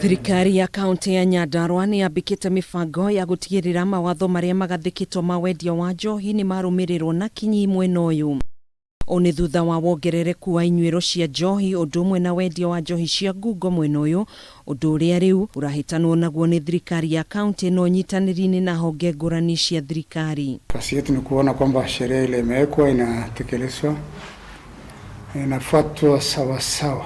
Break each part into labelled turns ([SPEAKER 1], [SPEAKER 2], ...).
[SPEAKER 1] Thirikari ya kaunti ya Nyandarua ni yambikite mibango ya gutigirira mawatho maria magathikitwo ma wendia wa njohi ni marumirirwo na kinyi mwena uyu. Oni thutha wa wongerereku wa inywiro cia njohi undu umwe na wendia wa njohi cia ngungo mwena uyu, undu uria riu urahitanwo naguo ni thirikari ya kaunti no nyitaniri-ini na honge ngurani cia thirikari.
[SPEAKER 2] Kasi yetu ni kuona kwamba sheria ile imewekwa inatekelezwa, inafuatwa sawa sawa.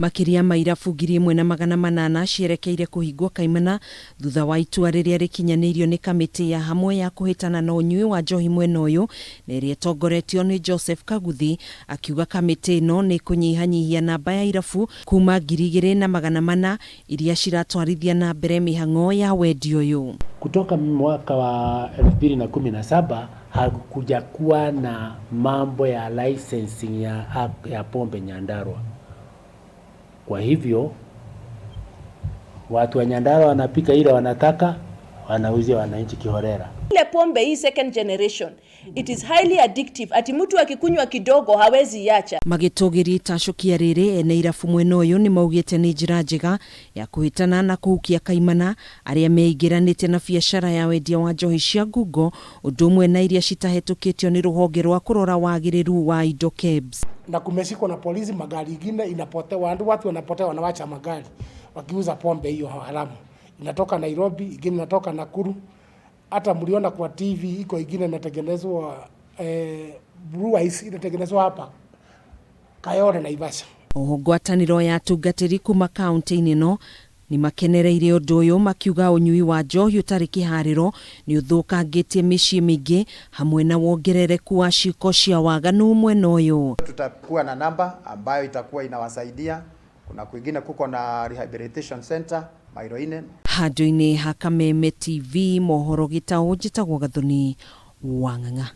[SPEAKER 1] Makiria irabu 1,800 cierekeire kuhinguo kaimana thutha wa itua riria rikinyaniirio ni kamiti ya hamwe ya kuhitana na unyui wa njohi mwena uyu na iria tongoretio ni Joseph Kaguthi, akiuga kamiti ino ni kunyihanyihia namba ya irabu kuma 2,400 iria ciratwarithia na mbere mihang'o ya wendia uyu.
[SPEAKER 3] Kutoka mwaka wa 2017 hakuja kuwa na mambo ya licensing ya pombe Nyandarua. Kwa hivyo watu wa Nyandarua wanapika ile wanataka, wanauzia wananchi kiholela.
[SPEAKER 4] Ile pombe hii second generation, it is highly addictive. Ati mtu akikunywa kidogo hawezi iacha.
[SPEAKER 1] Magitugiri tacukia riri ene irabu mwena uyu ni maugite ni njira njega ya kuhitana na kuhukia kaimana aria meigiranite na biacara ya wendia wa njohi cia ngungo, undu umwe na iria citahitukitio ni ruhonge rwa kurora wagiriru wa indo KEBS.
[SPEAKER 5] Na kumeshikwa na polisi, magari ingine inapotea, watu wanapotea, wanawacha magari wakiuza pombe hiyo haramu. Inatoka Nairobi, ingine inatoka Nakuru. Hata mliona kwa TV iko ingine inatengenezwa breweries inatengenezwa hapa Kayole na Ivasha.
[SPEAKER 1] Ngwataniro ya tungatiri kuma kaunti-ini no ni makenereire undu uyu, makiuga unyui wa njohi utari kihariro ni uthukangitie micii mingi hamwe na wongerereku wa ciiko cia waganu mwena uyu.
[SPEAKER 6] Tutakuwa na namba ambayo itakuwa inawasaidia. Kuna kwingine kuko na rehabilitation center mairoine.
[SPEAKER 1] Handu-ini ha Kameme TV mohoro gitao njitagwo Gathoni Wang'ang'a.